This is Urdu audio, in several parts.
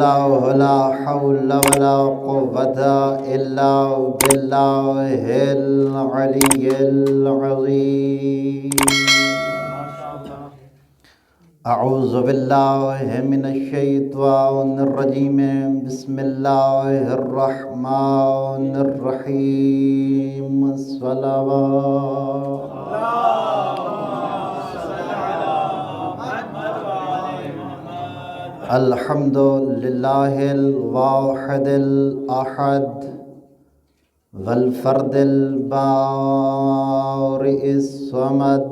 لا حول ولا قوة إلا بالله العلي العظيم. أعوذ بالله من الشيطان الرجيم. بسم الله الرحمن الرحيم. الصلوات. الحمد لله الواحد الأحد والفرد البارئ الصمد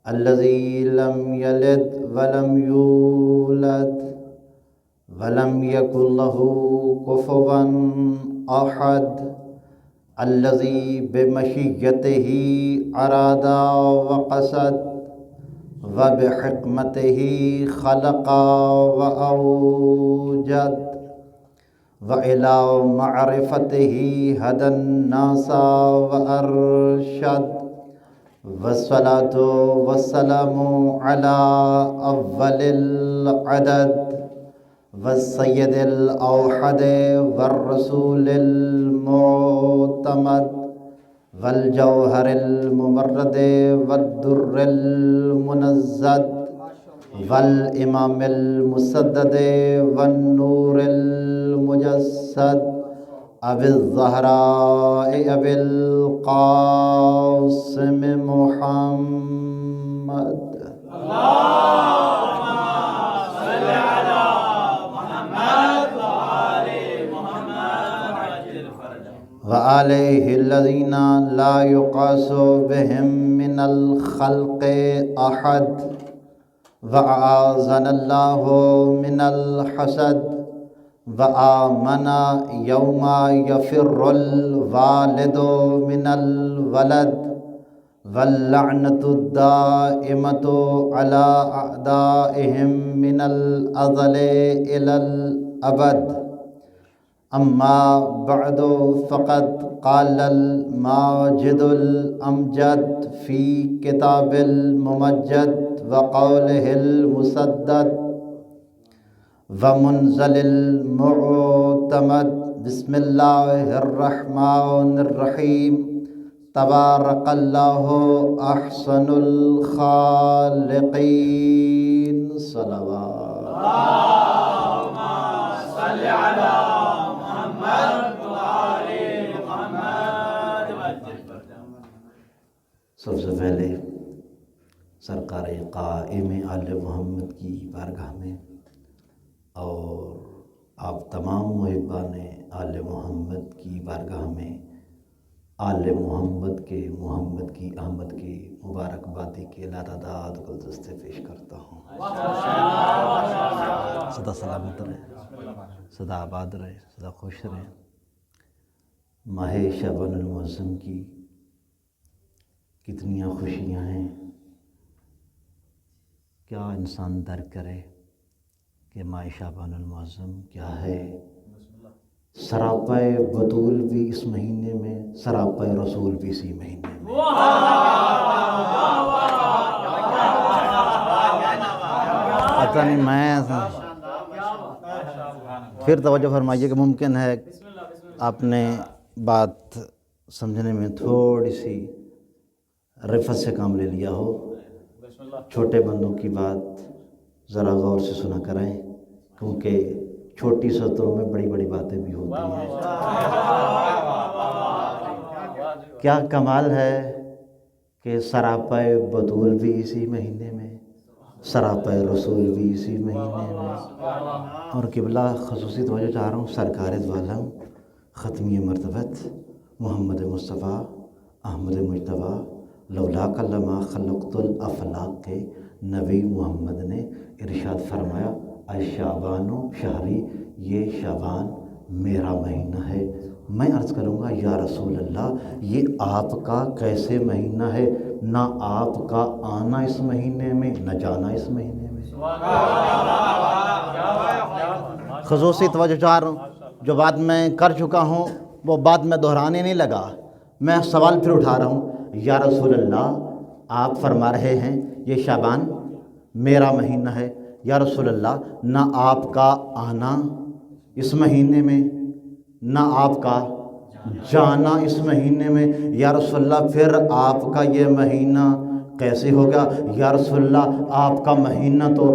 الذي لم يلد ولم يولد ولم يكن له كفوا أحد الذي بمشيئته أراد وقصد وبحكمته خلق وأوجد وإلى معرفته هدى الناس وأرشد. والصلاة والسلام على أول العدد والسيد الأوحد والرسول المعتمد والجوهر الممرد والدر المنزد والإمام المسدد والنور المجسد أبي الزهراء أبي القاسم محمد. وآلہ الذین لا یقاس بهم من الخلق احد وأعاذنا اللہ من الحسد. وآمن یوم یفر الوالد من الولد واللعنة الدائمة على أعدائهم من الأزل إلى الأبد. أما بعد فقد قال الماجد الأمجد في كتاب الممجد وقوله المسدد ومنزل المعتمد. بسم الله الرحمن الرحيم. تبارك الله أحسن الخالقين. صلوات. اللهم صل على سب سے پہلے سرکار قائم آل محمد کی بارگاہ میں اور آپ تمام محبان آل محمد کی بارگاہ میں آل محمد کی احمد کی مبارکبادی کے لاتعداد گلدستے پیش کرتا ہوں. سدا سلامت رہے، سدا آباد رہے، سدا خوش رہے. ماہ شعبان المعظم کی کتنی خوشیاں ہیں، کیا انسان درک کرے کہ ماہ شعبان المعظم کیا ہے. سراپائے بطول بھی اس مہینے میں، سراپائے رسول بھی اسی مہینے میں. پتہ نہیں، میں پھر توجہ فرمائیے کہ ممکن ہے آپ نے بات سمجھنے میں تھوڑی سی رفت سے کام لے لیا ہو. چھوٹے بندوں کی بات ذرا غور سے سنا کریں، کیونکہ چھوٹی سطروں میں بڑی بڑی باتیں بھی ہوتی ہیں. کیا کمال ہے کہ سراپائے بطول بھی اسی مہینے میں، سراپائے رسول بھی اسی مہینے میں. اور قبلہ خصوصی توجہ چاہ رہا ہوں، سرکار دو عالم ختمی مرتبت محمد مصطفیٰ احمد مجتبیٰ لولاک لما خلقت الافلاق کے نبی محمد نے ارشاد فرمایا، شعبان و شہری، یہ شعبان میرا مہینہ ہے. میں عرض کروں گا یا رسول اللہ، یہ آپ کا کیسے مہینہ ہے؟ نہ آپ کا آنا اس مہینے میں، نہ جانا اس مہینے میں. خصوصی توجہ چاہ رہا ہوں، جو بات میں کر چکا ہوں وہ بات میں دہرانے نہیں لگا، میں سوال پھر اٹھا رہا ہوں. یا رسول اللہ، آپ فرما رہے ہیں یہ شعبان میرا مہینہ ہے، یا رسول اللہ نہ آپ کا آنا اس مہینے میں نہ آپ کا جانا اس مہینے میں، یا رسول اللہ پھر آپ کا یہ مہینہ کیسے ہوگا؟ یا رسول اللہ آپ کا مہینہ تو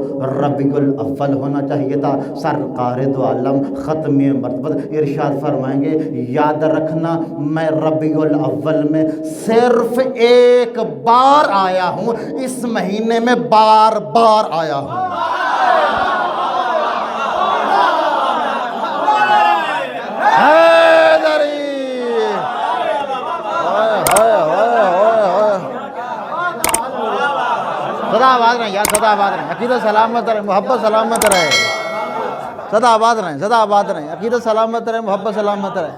ربیع الاول ہونا چاہیے تھا۔ سرکار دو عالم ختم مرتبہ ارشاد فرمائیں گے یاد رکھنا میں ربیع الاول میں صرف ایک بار آیا ہوں، اس مہینے میں بار بار آیا ہوں۔ صدا آباد رہیں یار، صدا آباد رہیں، عقیدت سلامت رہیں، محبت سلامت رہے، صدا آباد رہیں، صدا آباد رہیں، عقیدت سلامت رہے، محبت سلامت رہے۔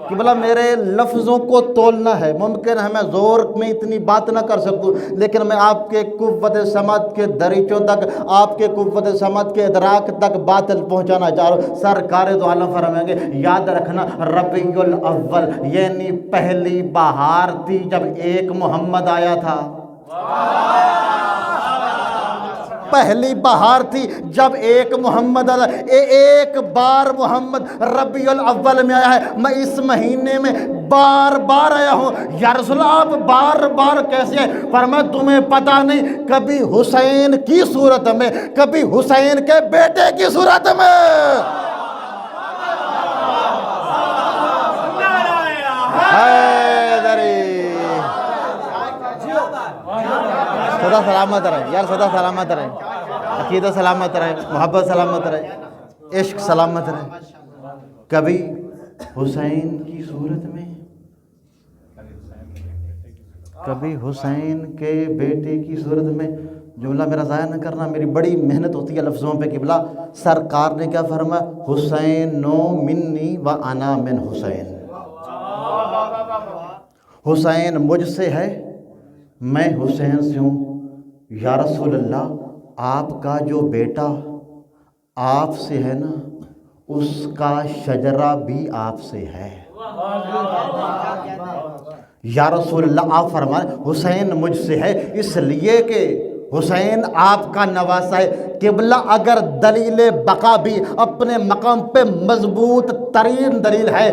کہ بھلا میرے لفظوں کو تولنا ہے، ممکن ہے میں زور میں اتنی بات نہ کر سکوں، لیکن میں آپ کے قوت سمت کے دریچوں تک، آپ کے قوت سمت کے ادراک تک بات پہنچانا چاہ رہا ہوں۔ سرکار دو عالم فرمائیں گے یاد رکھنا ربیع الاول یعنی پہلی بہار تھی جب ایک محمد آیا تھا، پہلی بہار تھی جب ایک محمد آیا، ایک بار محمد ربیع الاول میں آیا ہے، میں اس مہینے میں بار بار آیا ہوں۔ یا رسول اللہ آپ بار بار کیسے آئے؟ فرمایا تمہیں پتہ نہیں، کبھی حسین کی صورت میں، کبھی حسین کے بیٹے کی صورت میں۔ صدا سلامت رہے یار، صدا سلامت رہے، عقیدت سلامت رہے، محبت سلامت رہے، عشق سلامت رہے۔ کبھی حسین کی صورت میں، کبھی حسین کے بیٹے کی صورت میں۔ جملہ میرا ضائع نہ کرنا، میری بڑی محنت ہوتی ہے لفظوں پہ۔ قبلہ سرکار نے کیا فرمایا؟ حسین منی و انا من حسین، حسین مجھ سے ہے، میں حسین سے ہوں۔ یا رسول اللہ آپ کا جو بیٹا آپ سے ہے نا، اس کا شجرہ بھی آپ سے ہے۔ یا رسول اللہ آپ فرمائیں حسین مجھ سے ہے اس لیے کہ حسین آپ کا نواسہ ہے۔ قبلہ اگر دلیل بقا بھی اپنے مقام پہ مضبوط ترین دلیل ہے،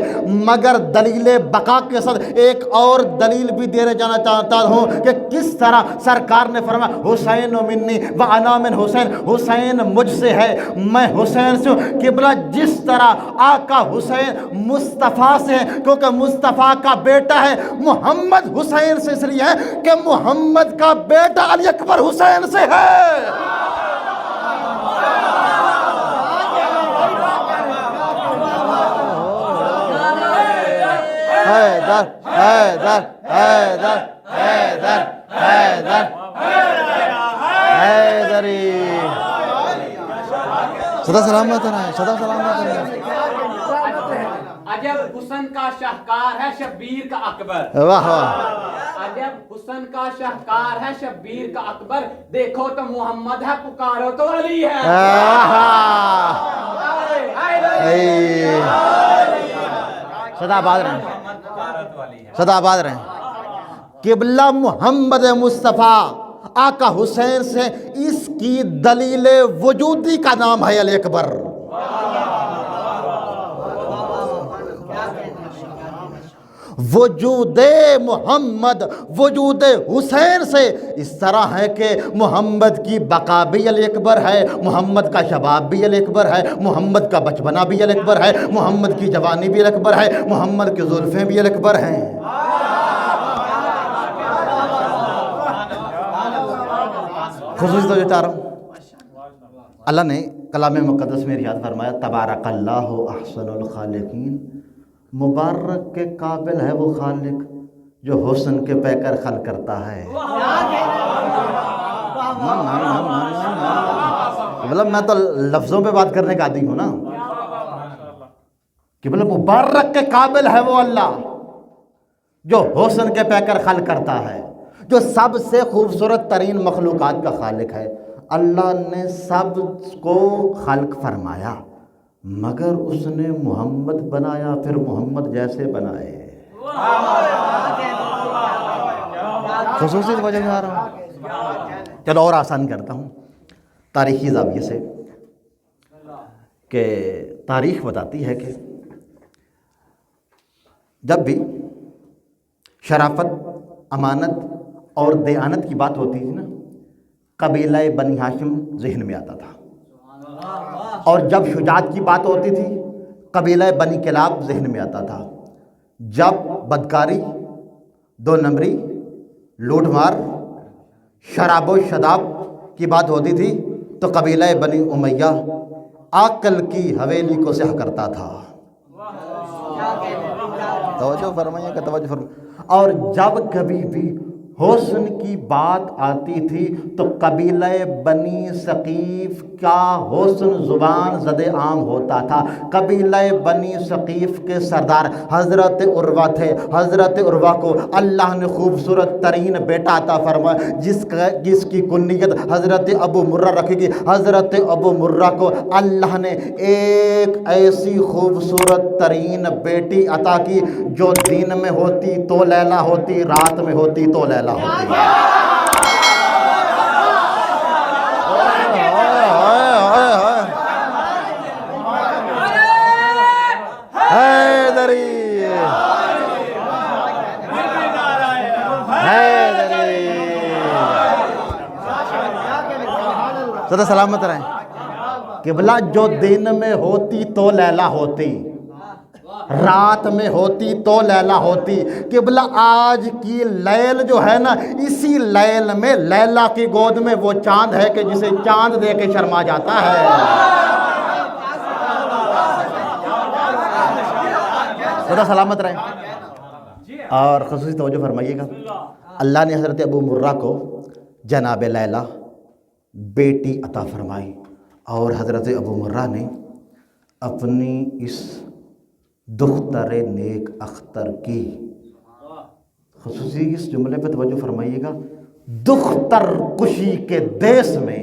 مگر دلیل بقا کے ساتھ ایک اور دلیل بھی دینے جانا چاہتا ہوں کہ کس طرح سرکار نے فرمایا حسین منی و انا من حسین، حسین مجھ سے ہے میں حسین سے ہوں۔ قبلہ جس طرح آقا حسین مصطفیٰ سے ہے، کیونکہ مصطفیٰ کا بیٹا ہے، محمد حسین سے اس لیے ہے کہ محمد کا بیٹا علی اکبر حسین سے ہے۔ حیدر حیدر حیدر حیدر حیدر حیدری، صدا سلامت رہے، صدا سلامت رہے۔ عجب حسن کا شاہکار ہے شبیر کا اکبر، واہ واہ، عجب حسن کا شاہکار ہے شبیر کا اکبر، دیکھو تو محمد ہے پکارو تو علی ہے۔ صدا آباد رہیں، صدا آباد رہیں۔ قبلہ محمد مصطفیٰ آقا حسین سے، اس کی دلیل وجودی کا نام ہے علی اکبر۔ وجود محمد وجود حسین سے اس طرح ہے کہ محمد کی بقا بھی علی اکبر ہے، محمد کا شباب بھی علی اکبر ہے، محمد کا بچپنا بھی علی اکبر ہے، محمد کی جوانی بھی علی اکبر ہے، محمد کی زلفیں بھی علی اکبر ہیں۔ خصوصی توجہ چاہ رہا ہوں، اللہ نے کلام مقدس میں ارشاد فرمایا تبارک اللہ احسن الخالقین، مبارک کے قابل ہے وہ خالق جو حسن کے پیکر خلق کرتا ہے۔ مطلب میں تو لفظوں پہ بات کرنے کا عادی ہوں نا، کہ مطلب مبارک کے قابل ہے وہ اللہ جو حسن کے پیکر خلق کرتا ہے، جو سب سے خوبصورت ترین مخلوقات کا خالق ہے۔ اللہ نے سب کو خلق فرمایا مگر اس نے محمد بنایا، پھر محمد جیسے بنائے۔ خصوصی وجہ میں آ رہا ہوں، چلو اور آسان کرتا ہوں۔ تاریخی زاویے سے کہ تاریخ بتاتی ہے کہ جب بھی شرافت، امانت اور دیانت کی بات ہوتی تھی نا، قبیلہ بنی ہاشم ذہن میں آتا تھا، اور جب شجاعت کی بات ہوتی تھی قبیلہ بنی کلاب ذہن میں آتا تھا، جب بدکاری، دو نمبری، لوٹ مار، شراب و شداب کی بات ہوتی تھی تو قبیلہ بنی امیہ عقل کی حویلی کو سیاہ کرتا تھا۔ توجہ فرمائیے کہ توجہ فرمائیے۔ اور جب کبھی بھی حسن کی بات آتی تھی تو قبیلہ بنی ثقیف کا حسن زبان زد عام ہوتا تھا۔ قبیلہ بنی ثقیف کے سردار حضرت عروہ تھے۔ حضرت عروہ کو اللہ نے خوبصورت ترین بیٹا عطا فرمایا جس کی کنیت حضرت ابو مرہ رکھی گئی۔ حضرت ابو مرہ کو اللہ نے ایک ایسی خوبصورت ترین بیٹی عطا کی جو دن میں ہوتی تو لیلا ہوتی، رات میں ہوتی تو لیلا ہوتی۔ سدا سلامت رہیں۔ قبلہ جو دن میں ہوتی تو لیلا ہوتی، رات میں ہوتی تو لیلا ہوتی۔ قبلہ آج کی لیل جو ہے نا، اسی لیل میں لیلا کی گود میں وہ چاند ہے کہ جسے چاند دے کے شرما جاتا ہے۔ خدا سلامت رہیں۔ اور خصوصی توجہ فرمائیے گا، اللہ نے حضرت ابو مرہ کو جناب لیلا بیٹی عطا فرمائی، اور حضرت ابو مرہ نے اپنی اس دختر نیک اختر کی، خصوصی اس جملے پہ توجہ فرمائیے گا، دختر کشی کے دیس میں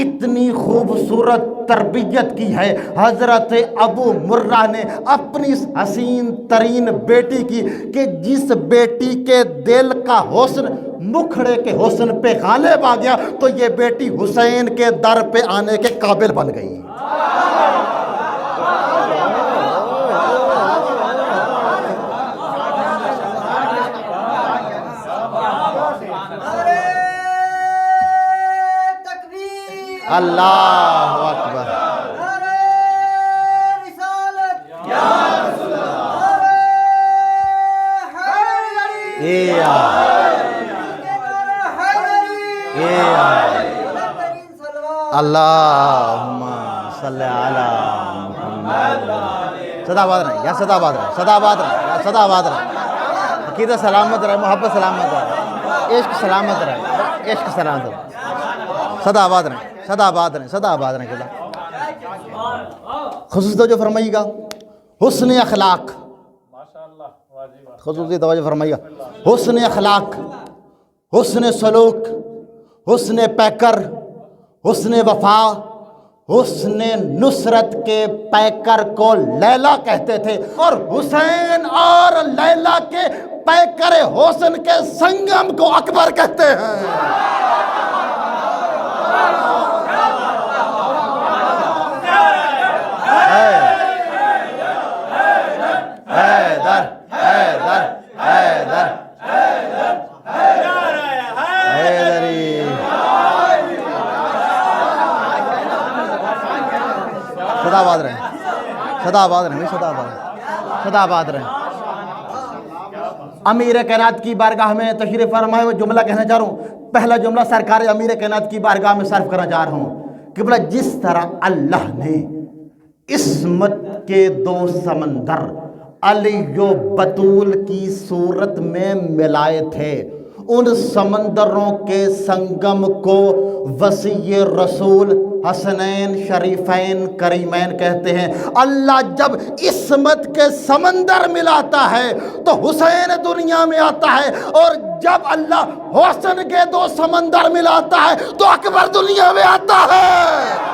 اتنی خوبصورت تربیت کی ہے حضرت ابو مرہ نے اپنی اس حسین ترین بیٹی کی کہ جس بیٹی کے دل کا حسن مکھڑے کے حسن پہ غالب آ گیا تو یہ بیٹی حسین کے در پہ آنے کے قابل بن گئی۔ اللہ اکبر۔ اللہم صلی علی محمد۔ صدا آباد رہیں یا صدا آباد رہیں، صدا آباد رہیں یا صدا آباد رہیں، عقیدہ سلامت رہے، محبت سلامت رہے، عشق سلامت رہے، عشق سلامت رہے، صدا آباد رہیں، صدا آباد رہیں، صدا آباد رہیں۔ خصوصی توجہ فرمائیے گا، حسن اخلاق، خصوصی توجہ فرمائیے گا، حسن اخلاق، حسن سلوک، حسن پیکر، حسن وفا، حسن نصرت کے پیکر کو لیلا کہتے تھے، اور حسین اور لیلا کے پیکر حسن کے سنگم کو اکبر کہتے ہیں۔ صدا آباد رہیں، صدا آباد رہیں، صدا آباد رہیں، صدا آباد رہیں۔ امیر کائنات کی بارگاہ میں تشریف فرمائے، میں جملہ کہنا چاہ رہا ہوں، پہلا جملہ سرکار امیر کائنات کی بارگاہ میں صرف کرنا چاہ رہا ہوں کہ بلا جس طرح اللہ نے عصمت کے دو سمندر علی و بطول کی صورت میں ملائے تھے، ان سمندروں کے سنگم کو وسیع رسول حسنین شریفین کریمین کہتے ہیں۔ اللہ جب عصمت کے سمندر ملاتا ہے تو حسین دنیا میں آتا ہے، اور جب اللہ حسن کے دو سمندر ملاتا ہے تو اکبر دنیا میں آتا ہے۔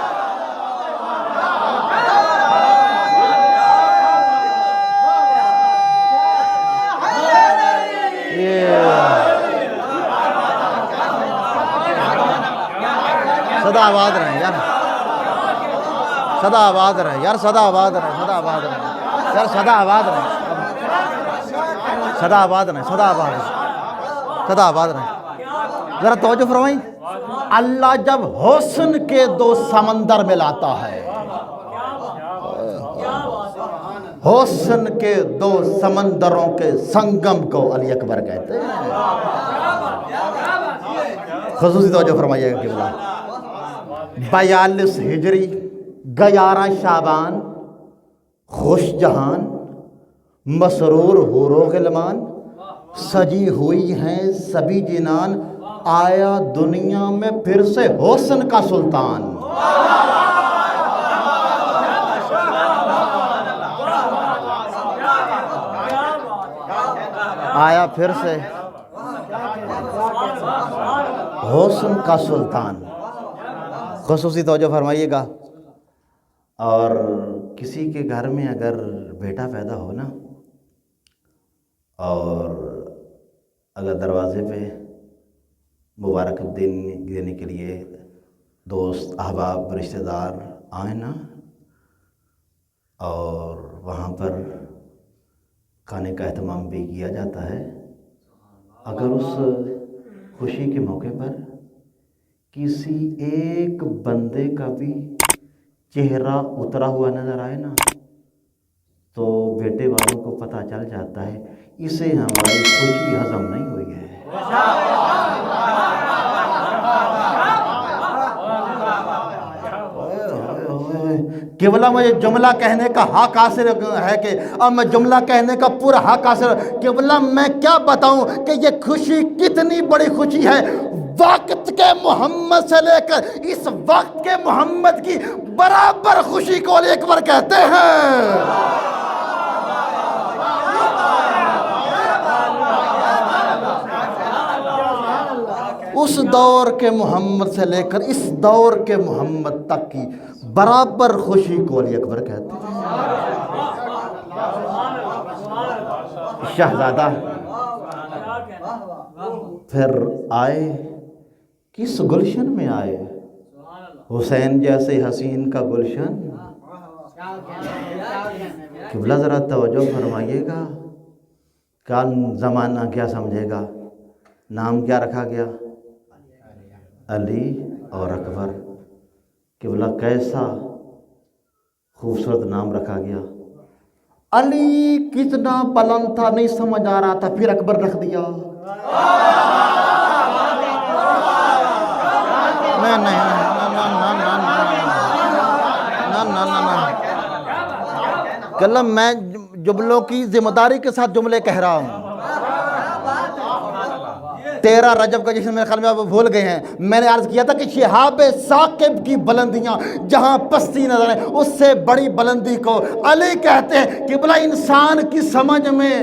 صدا آباد رہیں یار، صدا آباد رہیں یار، صدا آباد رہیں، صدا آباد رہیں یار، صدا آباد رہیں، صدا آباد رہیں، صدا آباد رہیں، صدا آباد رہیں. ذرا توجہ فرمائیں. اللہ جب حسن کے دو سمندر ملاتا ہے، حسن کے دو سمندروں کے سنگم کو علی اکبر کہتے ہیں. خصوصی توجہ فرمائیے گا قبلہ. 42 ہجری 11 شعبان، خوش جہان مسرور حورو غلمان، سجی ہوئی ہیں سبھی جنان، آیا دنیا میں پھر سے حسن کا سلطان. آیا پھر سے حسن کا سلطان. خصوصی توجہ فرمائیے گا. اور کسی کے گھر میں اگر بیٹا پیدا ہو نا، اور اگر دروازے پہ مبارک دینے کے لیے دوست احباب رشتہ دار آئیں نا، اور وہاں پر کھانے کا اہتمام بھی کیا جاتا ہے، اگر اس خوشی کے موقع پر کسی ایک بندے کا بھی چہرہ اترا ہوا نظر آئے نا، تو بیٹے والوں کو پتہ چل جاتا ہے اسے ہماری خوشی ہضم نہیں ہوئی ہے. قبلہ مجھے جملہ کہنے کا حق حاصل ہے کہ اب میں جملہ کہنے کا پورا حق حاصل. قبلہ میں کیا بتاؤں کہ یہ خوشی کتنی بڑی خوشی ہے. وقت کے محمد سے لے کر اس وقت کے محمد کی برابر خوشی کو علی اکبر کہتے ہیں. اس دور کے محمد سے لے کر اس دور کے محمد تک کی برابر خوشی کو علی اکبر کہتے ہیں. شہزادہ پھر آئے کس گلشن میں آئے؟ حسین جیسے حسین کا گلشن. قبلہ ذرا توجہ فرمائیے گا. کیا زمانہ کیا سمجھے گا؟ نام کیا رکھا گیا؟ علی اور اکبر. قبلہ کیسا خوبصورت نام رکھا گیا. علی کتنا بلند تھا نہیں سمجھ آ رہا تھا، پھر اکبر رکھ دیا. کلم میں جملوں کی ذمہ داری کے ساتھ جملے کہہ رہا ہوں. 13 رجب کا جشن میرے خیال میں آپ بھول گئے ہیں. میں نے عرض کیا تھا کہ شہاب ثاقب کی بلندیاں جہاں پستی نظر آئیں اس سے بڑی بلندی کو علی کہتے ہیں. قبلہ انسان کی سمجھ میں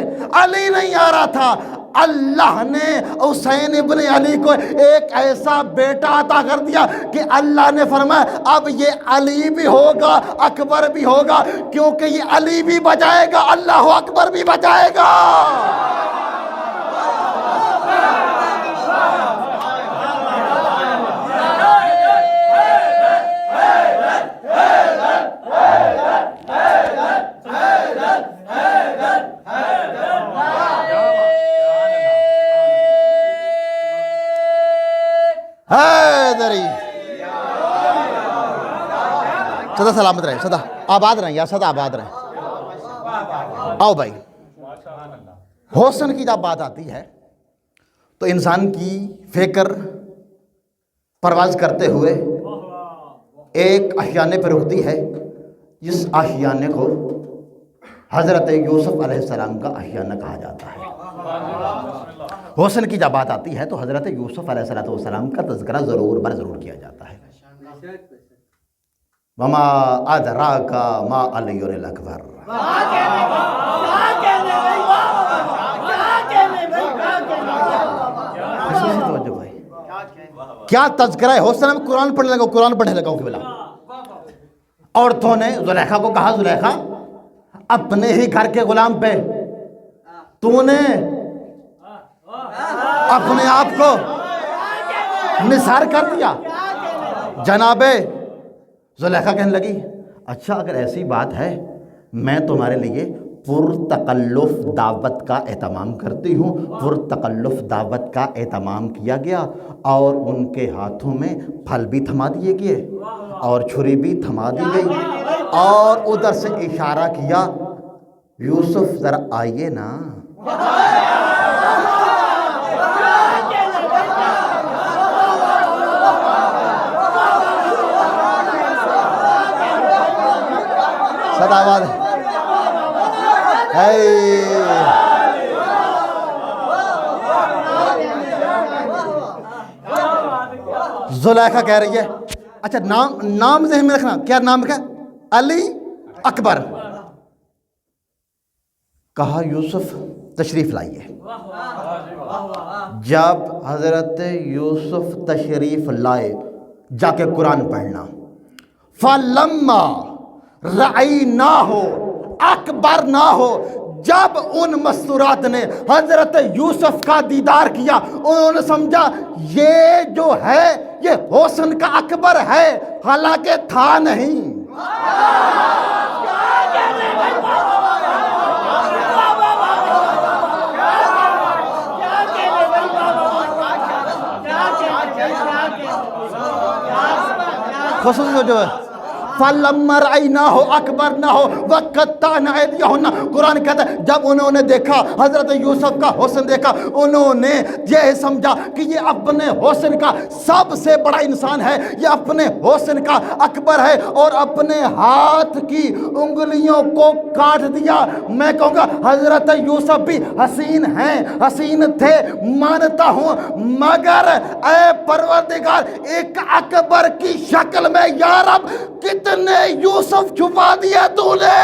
علی نہیں آ رہا تھا. اللہ نے حسین ابن علی کو ایک ایسا بیٹا عطا کر دیا کہ اللہ نے فرمایا اب یہ علی بھی ہوگا اکبر بھی ہوگا، کیونکہ یہ علی بھی بجائے گا اللہ اکبر بھی بجائے گا. صدا سلامت رہے، صدا آباد رہیں یا صدا آباد رہیں. آؤ بھائی، حسن کی جب بات آتی ہے تو انسان کی فکر پرواز کرتے ہوئے ایک آشیانے پر رکتی ہے، جس آشیانے کو حضرت یوسف علیہ السلام کا آشیانہ کہا جاتا ہے. حسن کی جب بات آتی ہے تو حضرت یوسف علیہ السلام کا تذکرہ ضرور کیا جاتا ہے. وما ادراک ما علی الاکبر. کیا تذکرہ ہے حسن. میں قرآن پڑھنے لگا ہوں کہ بلا عورتوں نے زلیخا کو کہا زلیخا اپنے ہی گھر کے غلام پہ تو نے اپنے آپ کو نثار کر دیا. جناب زلیخا کہنے لگی اچھا اگر ایسی بات ہے میں تمہارے لیے پرتکلف دعوت کا اہتمام کرتی ہوں۔ پرتکلف دعوت کا اہتمام کیا گیا اور ان کے ہاتھوں میں پھل بھی تھما دیے گئے اور چھری بھی تھما دی گئی اور ادھر سے اشارہ کیا یوسف ذرا آئیے نا۔ صدا آباد ہے۔ زلیخا کہہ رہی ہے اچھا نام ذہن میں رکھنا، کیا نام کا؟ علی اکبر۔ کہا یوسف تشریف لائیے۔ جب حضرت یوسف تشریف لائے جا کے قرآن پڑھنا، فَلَمَّا رَأَيْنَاهُ اکبر نہ ہو، جب ان مستورات نے حضرت یوسف کا دیدار کیا انہوں نے سمجھا یہ جو ہے یہ حسن کا اکبر ہے، حالانکہ تھا نہیں۔ خصوص جو ہے فَلَمَّا رَأَيْنَاهُ اکبر نہ ہو وَقَطَّعْنَا أَيْدِيَهُنَّ، قرآن کہتا ہے جب انہوں نے دیکھا حضرت یوسف کا حسن دیکھا انہوں نے یہ سمجھا کہ یہ اپنے حسن کا سب سے بڑا انسان ہے، یہ اپنے حسن کا اکبر ہے، اور اپنے ہاتھ کی انگلیوں کو کاٹ دیا۔ میں کہوں گا حضرت یوسف بھی حسین ہیں، حسین تھے مانتا ہوں، مگر اے پروردگار ایک اکبر کی شکل میں یا رب کتنے یوسف چھپا دیا تو نے۔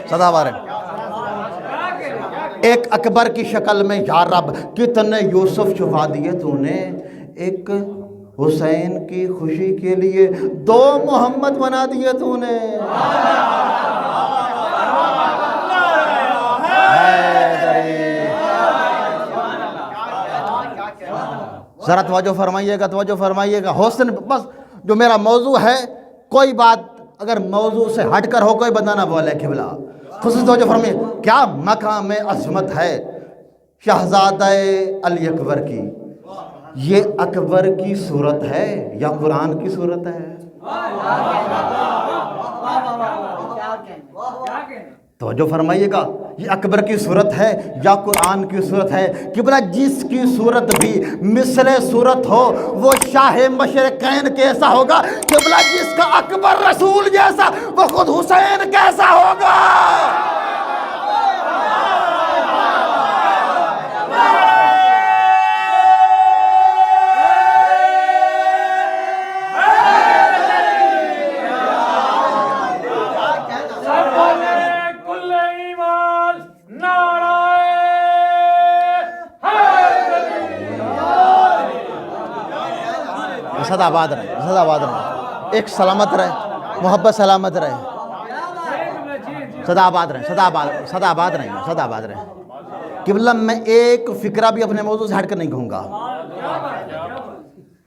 صدا بار ایک اکبر کی شکل میں یا رب کتنے یوسف چھپا دیے تو نے، ایک حسین کی خوشی کے لیے دو محمد بنا دیے تو نے۔ ذرا توجہ فرمائیے گا، توجہ فرمائیے گا۔ حسن بس جو میرا موضوع ہے، کوئی بات اگر موضوع سے ہٹ کر ہو کوئی بندہ نہ بولے قبلہ، خصوص توجہ فرمائیے۔ کیا مقام عظمت ہے شہزادہ علی اکبر کی، یہ اکبر کی صورت ہے یا قرآن کی صورت ہے؟ توجہ فرمائیے گا، یہ اکبر کی صورت ہے یا قرآن کی صورت ہے؟ قبلہ جس کی صورت بھی مثل صورت ہو وہ شاہ مشرقین کیسا ہوگا، قبلہ جس کا اکبر رسول جیسا وہ خود حسین کیسا ہوگا۔ صدا آباد رہے، صدا آباد رہے، ایک سلامت رہے، محبت سلامت رہے، صدا آباد رہے، صدا آباد رہے، صدا آباد رہے۔ قبلہ میں ایک فکرہ بھی اپنے موضوع سے ہٹ کر نہیں کہوں گا،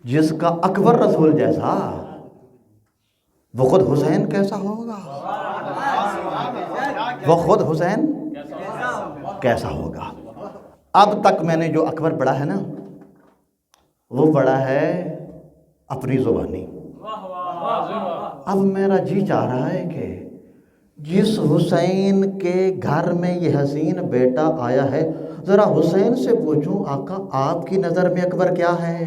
جس کا اکبر رسول جیسا وہ خود حسین کیسا ہوگا، وہ خود حسین کیسا ہوگا۔ اب تک میں نے جو اکبر پڑھا ہے نا وہ پڑھا ہے اپنی زبانی۔ اب میرا جی چاہ رہا ہے کہ جس حسین کے گھر میں یہ حسین بیٹا آیا ہے ذرا حسین سے پوچھوں آقا آپ کی نظر میں اکبر کیا ہے؟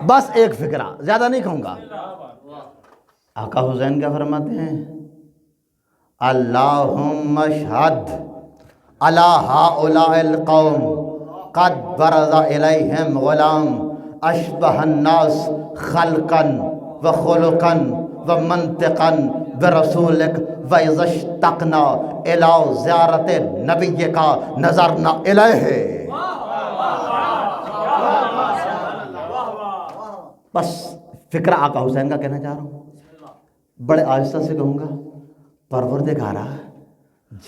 بس ایک فکرہ، زیادہ نہیں کہوں گا۔ آقا حسین کیا فرماتے ہیں؟ اللہم اشہد علی ہؤلاء القوم قد برز الیہم غلام اشبہ الناس خلقا و خلقا و منطقا برسولک و اذا اشتقنا الی زیارت نبی کا نظرنا الیہ۔ بس فکر آقا حسین کا کہنا چاہ رہا ہوں، بڑے آہستہ سے کہوں گا، پروردگارا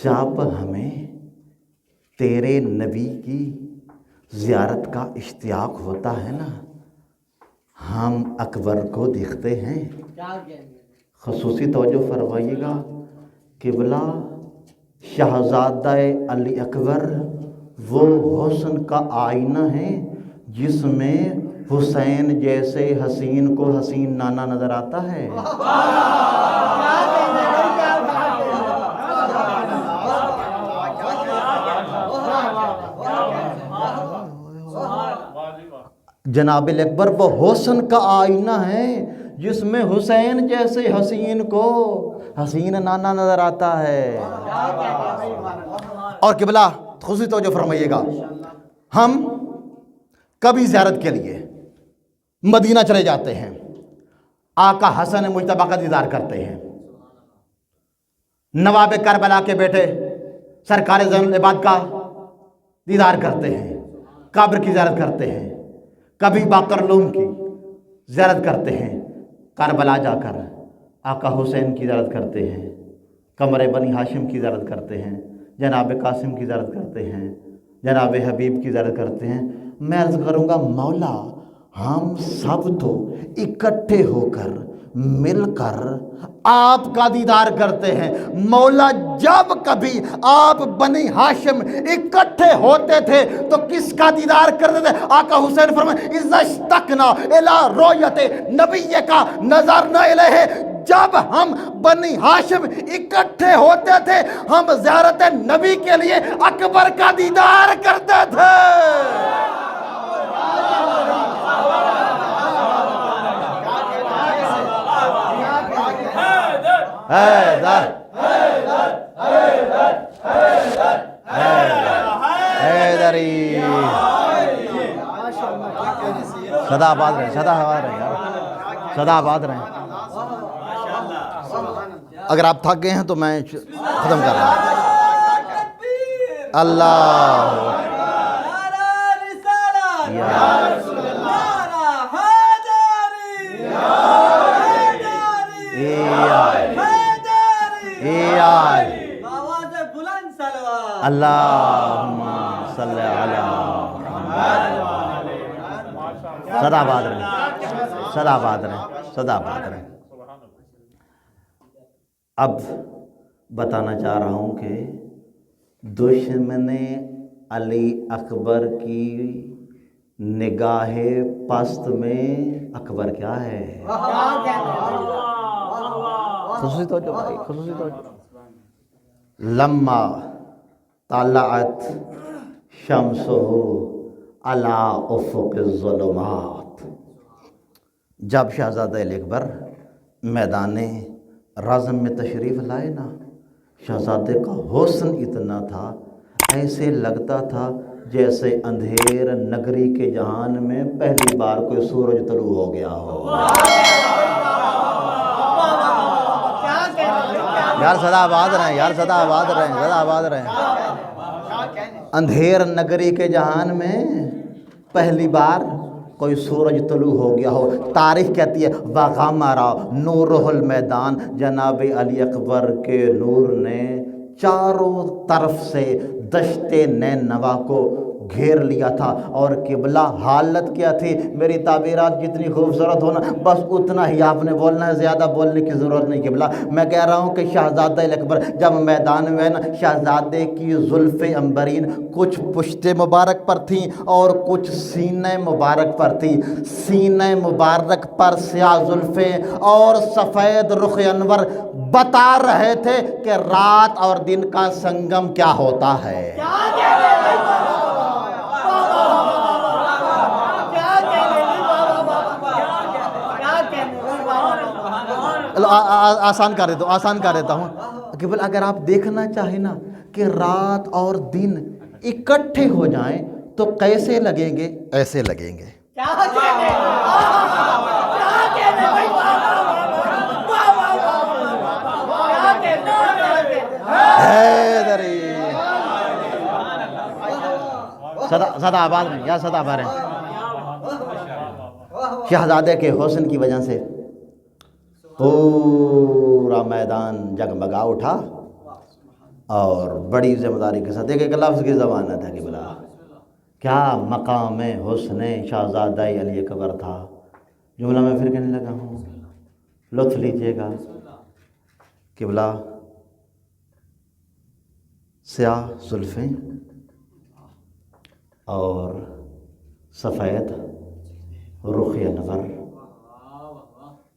جب ہمیں تیرے نبی کی زیارت کا اشتیاق ہوتا ہے نا، ہم اکبر کو دیکھتے ہیں، خصوصی توجہ فرمائیے گا، قبلہ شہزادہ علی اکبر وہ حسن کا آئینہ ہے جس میں حسین جیسے حسین کو حسین نانا نظر آتا ہے۔ جناب اکبر وہ حسن کا آئینہ ہے جس میں حسین جیسے حسین کو حسین نانا نظر آتا ہے۔ اور قبلہ خصوصی توجہ فرمائیے گا، ہم کبھی زیارت کے لیے مدینہ چلے جاتے ہیں، آقا حسن مجتبیٰ کا دیدار کرتے ہیں، نواب کربلا کے بیٹے سرکار زین العباد کا دیدار کرتے ہیں، قبر کی زیارت کرتے ہیں، کبھی باقرلوم کی زیارت کرتے ہیں، کربلا جا کر آقا حسین کی زیارت کرتے ہیں، قمر بنی ہاشم کی زیارت کرتے ہیں، جناب قاسم کی زیارت کرتے ہیں، جناب حبیب کی زیارت کرتے ہیں۔ میں عرض کروں گا مولا ہم سب تو اکٹھے ہو کر مل کر آپ کا دیدار کرتے ہیں، مولا جب کبھی آپ بنی ہاشم اکٹھے ہوتے تھے تو کس کا دیدار کرتے تھے؟ آقا حسین فرمائے اِذَا اشْتَقْنَا إِلَىٰ رُؤْيَتِ نَبِيِّكَ نَظَرْنَا إِلَيْهِ، جب ہم بنی ہاشم اکٹھے ہوتے تھے ہم زیارت نبی کے لیے اکبر کا دیدار کرتے تھے۔ حیدر حیدری صدا آباد رہے، صدا آباد رہے یار، صدا آباد رہے۔ اگر آپ تھک گئے ہیں تو میں ختم کر رہا ہوں۔ اللہ اللہم صلی علی محمد۔ صدا آباد رہے، صدا آباد رہے، صدا آباد رہے۔ اب بتانا چاہ رہا ہوں کہ دشمن علی اکبر کی نگاہ پست میں اکبر کیا ہے؟ خصوصی توجہ بھائی، خصوصی توجہ۔ لما طلعت شمسہ علی افق الظلمات، جب شہزادہ علی اکبر میدان رزم میں تشریف لائے نا، شہزادے کا حسن اتنا تھا ایسے لگتا تھا جیسے اندھیر نگری کے جہان میں پہلی بار کوئی سورج طلوع ہو گیا ہو۔ یار صدا آباد رہیں، یار صدا آباد رہیں، صدا آباد رہیں۔ اندھیر نگری کے جہان میں پہلی بار کوئی سورج طلوع ہو گیا ہو۔ تاریخ کہتی ہے وَغَمَرَ نُورُهُ الْمَيْدَان، جناب علی اکبر کے نور نے چاروں طرف سے دشت نینوا کو گھیر لیا تھا۔ اور قبلہ حالت کیا تھی؟ میری تعبیرات جتنی خوبصورت ہونا بس اتنا ہی آپ نے بولنا ہے، زیادہ بولنے کی ضرورت نہیں قبلہ۔ میں کہہ رہا ہوں کہ شہزادہ علی اکبر جب میدان میں نا، شہزادے کی زلف عنبرین کچھ پشت مبارک پر تھیں اور کچھ سینہ مبارک پر تھیں۔ سینہ مبارک پر سیاہ زلفیں اور سفید رخ انور بتا رہے تھے کہ رات اور دن کا سنگم کیا ہوتا ہے۔ آسان کر دیتا ہوں، آسان کر دیتا ہوں کہ اگر آپ دیکھنا چاہیں نا کہ رات اور دن اکٹھے ہو جائیں تو کیسے لگیں گے؟ ایسے لگیں گے۔ صدا آباد میں یا صدا آباد ہیں۔ شہزادے کے حسن کی وجہ سے پورا میدان جگمگا اٹھا اور بڑی ذمہ داری کے ساتھ ایک لفظ کی ضمانت ہے کہ بلا کیا مقام حسن شہزادہ علی اکبر تھا. جملہ میں پھر کہنے لگا ہوں، لطف لیجئے گا. قبلہ سیاہ زلفیں اور سفید رخ انور،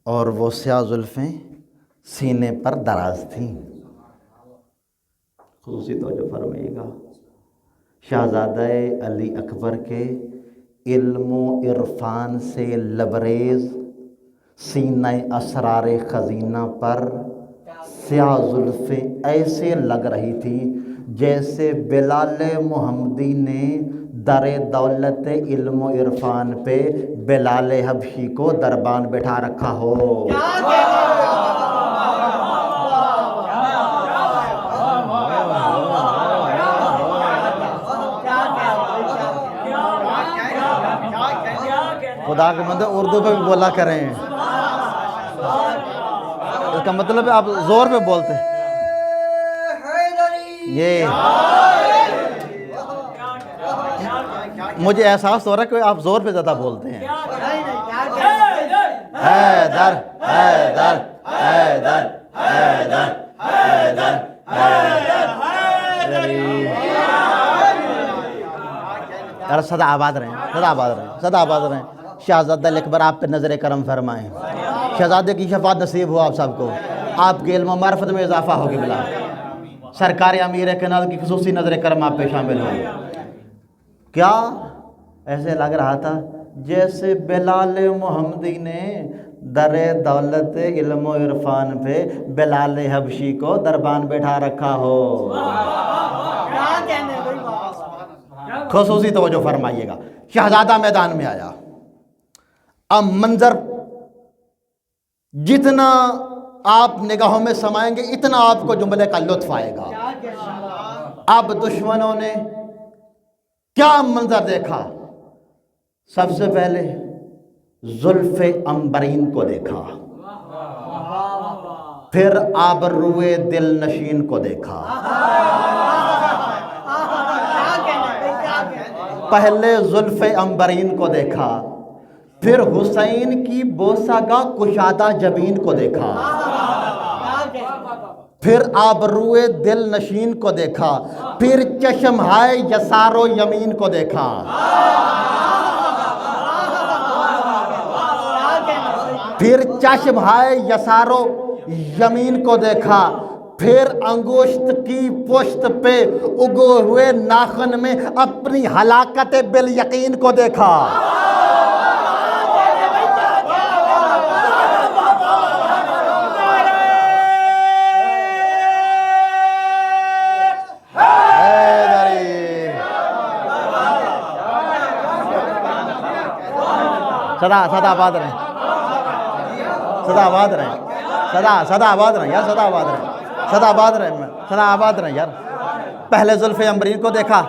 اور وہ سیاہ زلفیں سینے پر دراز تھیں. خصوصی توجہ فرمائیے گا، شہزادہ علی اکبر کے علم و عرفان سے لبریز سینہ اسرار خزینہ پر سیاہ زلفیں ایسے لگ رہی تھیں جیسے بلال محمدی نے در دولت علم و عرفان پہ بلال حبشی کو دربان بٹھا رکھا ہو. خدا کے بندے اردو پہ بھی بولا کریں، اس کا مطلب ہے آپ زور پہ بولتے ہیں. یہ مجھے احساس ہو رہا ہے کہ آپ زور پہ زیادہ بولتے ہیں. حیدر حیدر حیدر حیدر حیدر حیدر. سدا آباد رہیں، سدا آباد رہیں، سدا آباد رہیں. شہزادہ علی اکبر آپ پہ نظر کرم فرمائیں. شہزادے کی شفاعت نصیب ہو آپ سب کو، آپ کے علم و معرفت میں اضافہ ہوگی بلا. سرکار امیر کائنات کی خصوصی نظر کرم آپ پہ شامل ہو. کیا ایسے لگ رہا تھا جیسے بلال محمدی نے در دولت علم و عرفان پہ بلال حبشی کو دربان بیٹھا رکھا ہو. خصوصی توجہ فرمائیے گا. شہزادہ میدان میں آیا. اب منظر جتنا آپ نگاہوں میں سمائیں گے اتنا آپ کو جملے کا لطف آئے گا. اب دشمنوں نے کیا منظر دیکھا؟ سب سے پہلے زلف عنبرین کو دیکھا، پھر آبروئے دل نشین کو دیکھا. پہلے زلف عنبرین کو دیکھا، پھر حسین کی بوسہ کا کشادہ جبین کو دیکھا، پھر آبروئے دل نشین کو دیکھا، پھر چشم ہائے یسار و یمین کو دیکھا. پھر چشم ہائے یسار و یمین کو دیکھا، پھر انگشت کی پشت پہ اگے ہوئے ناخن میں اپنی ہلاکت بالیقین کو دیکھا. سدا آباد رہیں، سدا آباد رہیں، سدا آباد رہیں یار، سدا آباد رہیں، سدا آباد رہیں، سدا آباد رہیں یار. پہلے زلف عنبرین کو دیکھا،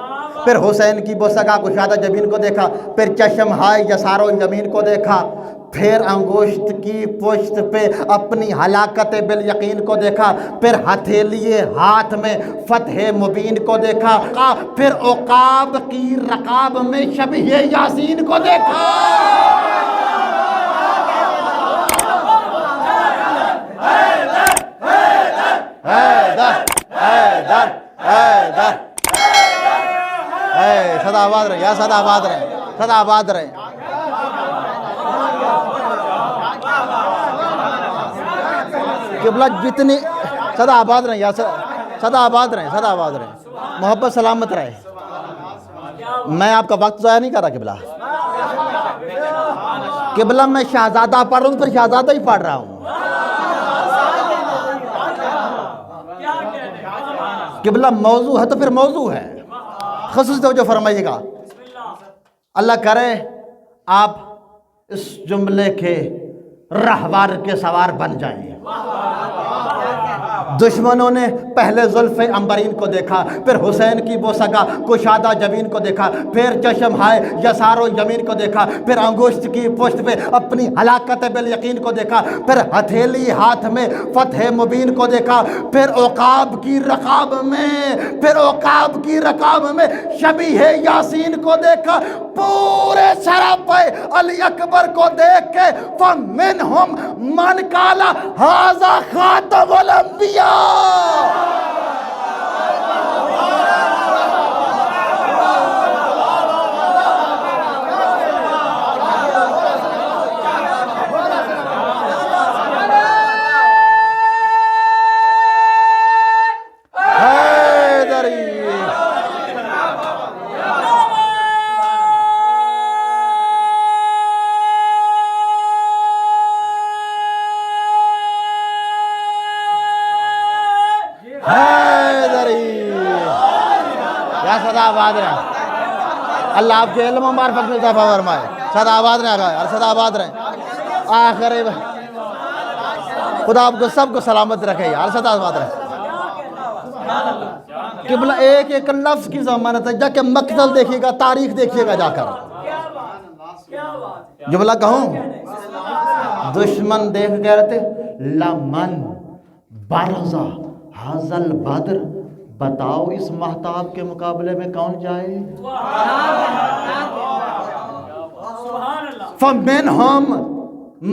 پھر حسین کی بوسہ کا کشادہ جبین کو دیکھا، پھر چشم ہائے یسار و یمین کو دیکھا، پھر انگشت کی پشت پہ اپنی ہلاکت بالیقین کو دیکھا، پھر ہتھیلی ہاتھ میں فتح مبین کو دیکھا، پھر عقاب کی رقاب میں شبیہ یاسین کو دیکھا. سدا آباد رہے یا سدا آباد رہے، سدا آباد رہے. قبلہ جتنی سدا آباد رہے یا سدا آباد رہے، سدا آباد رہے. محبت سلامت رہے. میں آپ کا وقت ضائع نہیں کر رہا قبلہ. قبلہ میں شہزادہ پڑھ رہا ہوں، پھر شہزادہ ہی پڑھ رہا ہوں. قبلہ موضوع ہے تو پھر موضوع ہے. خصوصی توجہ فرمائیے گا. اللہ کرے آپ اس جملے کے رہوار کے سوار بن جائیں. دشمنوں نے پہلے زلف عنبرین کو دیکھا، پھر حسین کی بوسگا کشادہ جبین کو دیکھا، پھر چشم ہائے یسار و یمین کو دیکھا، پھر انگشت کی پشت پہ اپنی ہلاکت بالیقین کو دیکھا، پھر ہتھیلی ہاتھ میں فتح مبین کو دیکھا، پھر عقاب کی رکاب میں شبیہ یاسین کو دیکھا، پورے سراپے علی اکبر کو دیکھ کے فَمِنْهُمْ مَنْ قَالَ هَذَا خَاتَمُ الْأَنْبِيَاءِ۔ صدا آباد رہے، اللہ آپ کے علم و معرفت میں اضافہ فرمائے، صدا آباد رہے آقا، اور صدا آباد رہے آخر خدا آپ کو سب کو سلامت رکھے یار، صدا آباد رہے۔ قبلہ ایک ایک لفظ کی ضمانت ہے، جا کے مقتل دیکھیے گا، تاریخ دیکھیے گا جا کر، جملہ کہوں دشمن دیکھ کہہ رہے تھے لمن بارزہ حاضل بدر، بتاؤ اس مہتاب کے مقابلے میں کون جائے؟ فَمِنْهُمْ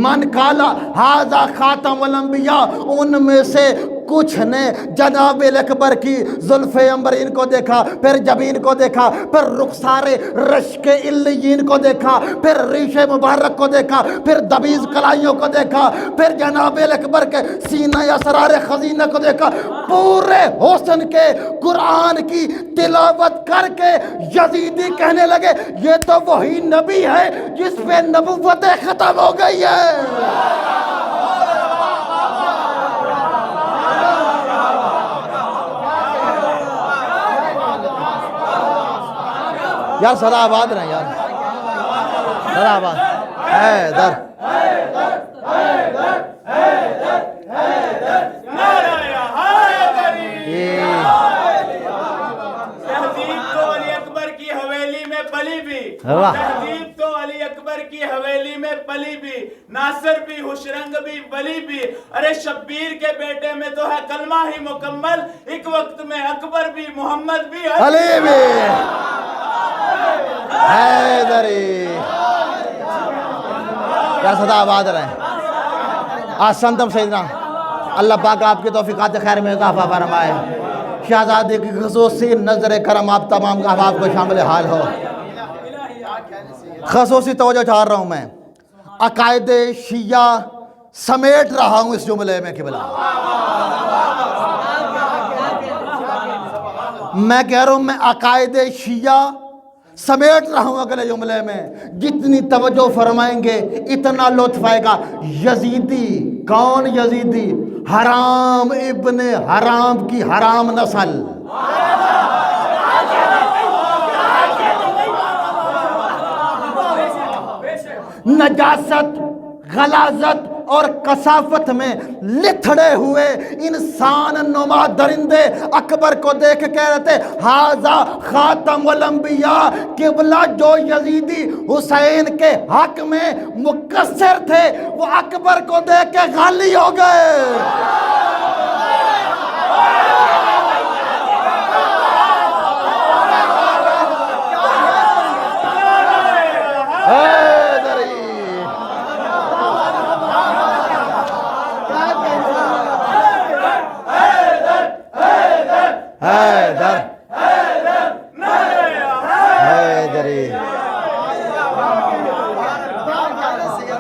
مَنْ قَالَ هَذَا خَاتَمُ الْأَنْبِيَاءِ، ان میں سے کچھ نے جناب اکبر کی زلف عنبرین کو دیکھا، پھر جبین کو دیکھا، پھر رخسار رشک علیین کو دیکھا، پھر ریش مبارک کو دیکھا، پھر دبیز کلائیوں کو دیکھا، پھر جناب اکبر کے سینہ اسرار خزینہ کو دیکھا، پورے حسن کے قرآن کی تلاوت کر کے یزیدی کہنے لگے یہ تو وہی نبی ہے جس پہ نبوت ختم ہو گئی ہے۔ یار صدا آباد رہے یار، صدا آباد حیدر تہذیب تو علی اکبر کی حویلی میں پلی بھی، تہذیب تو علی اکبر کی حویلی میں پلی بھی، ناصر بھی ہوشرنگ بھی ولی بھی، ارے شبیر کے بیٹے میں تو ہے کلمہ ہی مکمل، ایک وقت میں اکبر بھی محمد بھی علی بھی حیدری۔ یا صدا آباد رہے آسنتم سیدنا، اللہ پاک آپ کی توفیقات خیر میں اضافہ فرمائے، شہزادے کی خصوصی نظر کرم آپ تمام احباب کو شامل حال ہو۔ خصوصی توجہ چاہ رہا ہوں میں، عقائد شیعہ سمیٹ رہا ہوں اس جملے میں قبلہ، میں کہہ رہا ہوں میں عقائد شیعہ سمیٹ رہا ہوں اگلے جملے میں، جتنی توجہ فرمائیں گے اتنا لطف آئے گا۔ یزیدی کون؟ یزیدی حرام ابن حرام کی حرام نسل، نجاست، غلاظت اور کثافت میں لتھڑے ہوئے انسان نما درندے اکبر کو دیکھ کہہ رہے تھے ہاذا خاتم الانبیاء۔ قبلہ جو یزیدی حسین کے حق میں مقصر تھے وہ اکبر کو دیکھ کے غالی ہو گئے۔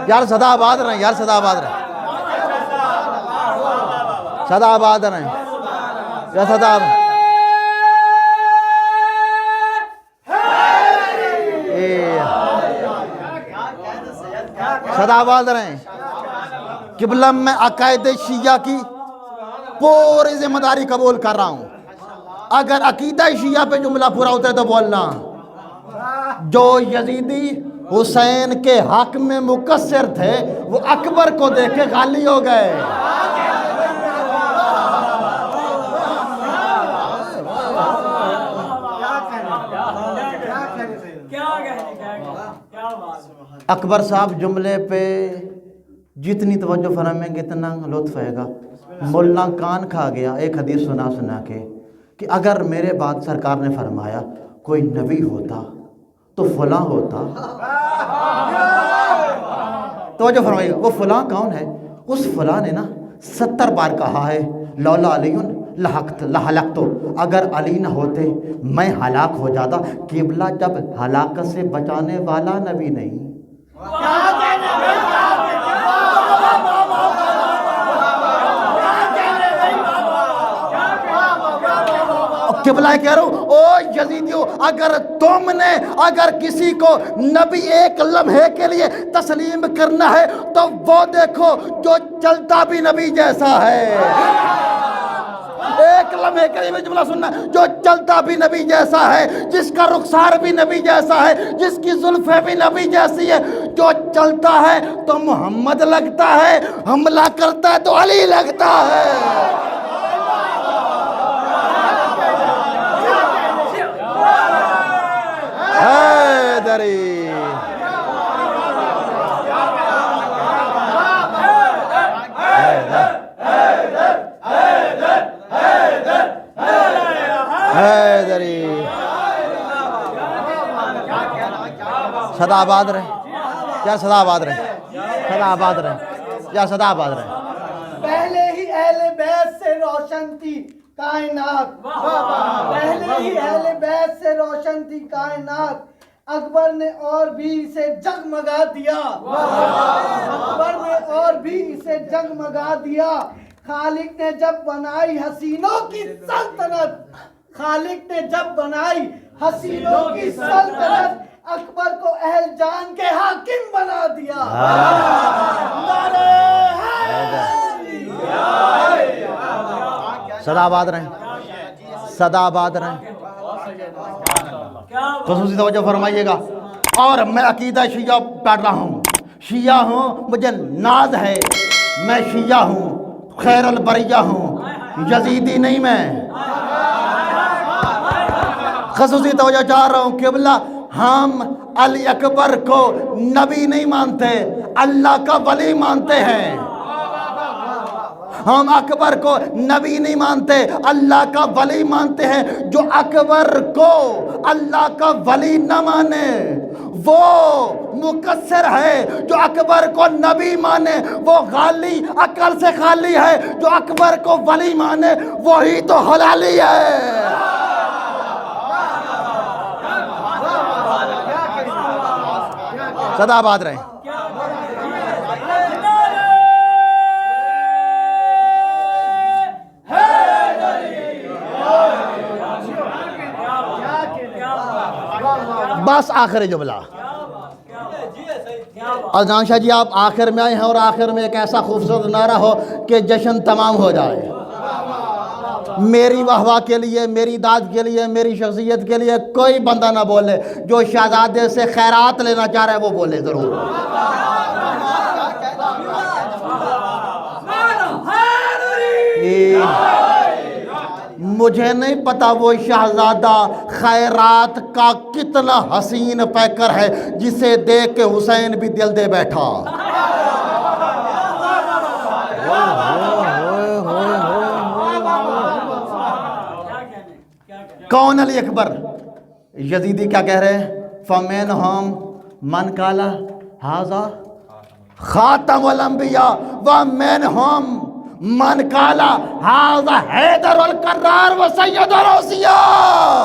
یار صدا آباد رہے، یار صدا آباد رہے، صدا آباد رہے، یا صدا آباد صدا آباد رہے۔ قبلہ میں عقائد شیعہ کی پوری ذمہ داری قبول کر رہا ہوں، اگر عقیدہ شیعہ پہ جملہ پورا ہوتا ہے تو بولنا، جو یزیدی حسین کے حق میں مقصر تھے وہ اکبر کو دیکھ کے غالی ہو گئے۔ اکبر صاحب جملے پہ جتنی توجہ فرمائیں گے اتنا لطف آئے گا. ملا کان کھا گیا ایک حدیث سنا کے کہ اگر میرے بعد سرکار نے فرمایا کوئی نبی ہوتا تو فلاں ہوتا. توجہ فرمائیے وہ فلاں کون ہے؟ اس فلاں نے نا 70 بار کہا ہے لولا علی لہلکت، اگر علی نہ ہوتے میں ہلاک ہو جاتا. قبلہ جب ہلاکت سے بچانے والا نبی نہیں. قبلہ کہہ رہا ہوں او یزیدیو، اگر کسی کو نبی ایک لمحے کے لیے تسلیم کرنا ہے تو وہ دیکھو جو چلتا بھی نبی جیسا ہے. ایک لمحے کے لیے میں جملہ سننا، جو چلتا بھی نبی جیسا ہے، جس کا رخسار بھی نبی جیسا ہے، جس کی زلفیں بھی نبی جیسی ہے. جو چلتا ہے تو محمد لگتا ہے، حملہ کرتا ہے تو علی لگتا ہے. حیدری حیدری صدا آباد رہے یا صدا آباد رہے، صدا آباد رہے یا صدا آباد رہے. پہلے ہی اہل بیت سے روشن تھی کائنات، پہلے ہی اہل بیت سے روشن تھی کائنات. اکبر نے اور بھی اسے جگمگا دیا، اکبر نے اور بھی اسے جگمگا دیا. خالق نے جب بنائی حسینوں کی سلطنت، خالق نے جب بنائی حسینوں کی سلطنت، اکبر کو اہل جان کے حاکم بنا دیا. صدا آباد رہیں، صدا آباد رہیں. خصوصی توجہ فرمائیے گا. اور میں عقیدہ شیعہ پڑھ رہا ہوں، شیعہ ہوں، مجھے ناز ہے، میں شیعہ ہوں، خیر البریہ ہوں، یزیدی نہیں. میں خصوصی توجہ چاہ رہا ہوں. قبلہ ہم علی اکبر کو نبی نہیں مانتے، اللہ کا ولی مانتے ہیں. ہم اکبر کو نبی نہیں مانتے، اللہ کا ولی مانتے ہیں. جو اکبر کو اللہ کا ولی نہ مانے وہ مقصر ہے، جو اکبر کو نبی مانے وہ غالی عقل سے خالی ہے، جو اکبر کو ولی مانے وہی تو حلالی ہے. صدا آباد رہیں. بس آخر جملہ. اذان شاہ جی آپ آخر میں آئے ہیں اور آخر میں ایک ایسا خوبصورت نعرہ ہو کہ جشن تمام ہو جائے. میری واہ واہ کے لیے، میری داد کے لیے، میری شخصیت کے لیے کوئی بندہ نہ بولے. جو شہزادے سے خیرات لینا چاہ رہا ہے وہ بولے ضرور. مجھے نہیں پتا وہ شہزادہ خیرات کا کتنا حسین پیکر ہے جسے دیکھ کے حسین بھی دل دے بیٹھا. کون علی اکبر؟ یزیدی کیا کہہ رہے ہیں؟ فَمِنْهُمْ مَنْ قَالَ هَذَا خَاتَمُ الْأَنْبِيَاءِ وَمِنْهُمْ من قال هذا حیدر القرار و سید الأوصیاء.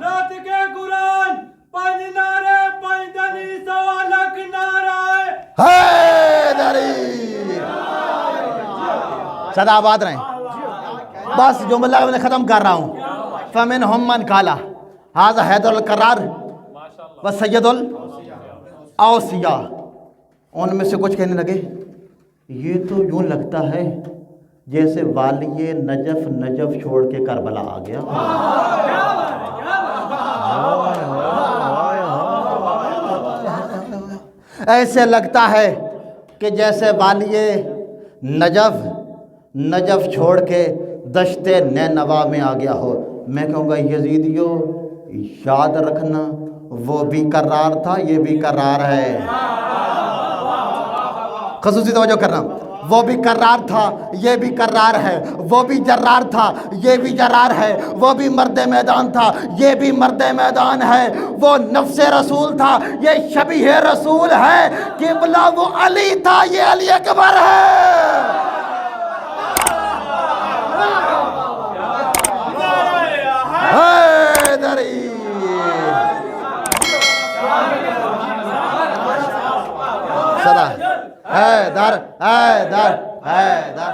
ناطق قرآن پنج نعرے پنج دنی سوالک نعرے حیدری. صدا آباد رہیں. بس جملہ میں ختم کر رہا ہوں. فَمِنْهُمْ مَنْ قَالَ هذا حیدر القرار و سید الأوصیاء. ان میں سے کچھ کہنے لگے یہ تو یوں لگتا ہے جیسے والی نجف چھوڑ کے کربلا آ گیا. ایسے لگتا ہے کہ جیسے والی نجف چھوڑ کے دشت نینوا میں آ گیا ہو. میں کہوں گا یزیدیو یاد رکھنا وہ بھی کرار تھا یہ بھی کرار ہے. خصوصی توجہ کرنا. وہ بھی کرار تھا یہ بھی کرار ہے. وہ بھی جرار تھا یہ بھی جرار ہے. وہ بھی مرد میدان تھا یہ بھی مرد میدان ہے. وہ نفس رسول تھا یہ شبیہ رسول ہے. قبلہ وہ علی تھا یہ علی اکبر ہے. حیدری صدا حیدر حیدر حیدر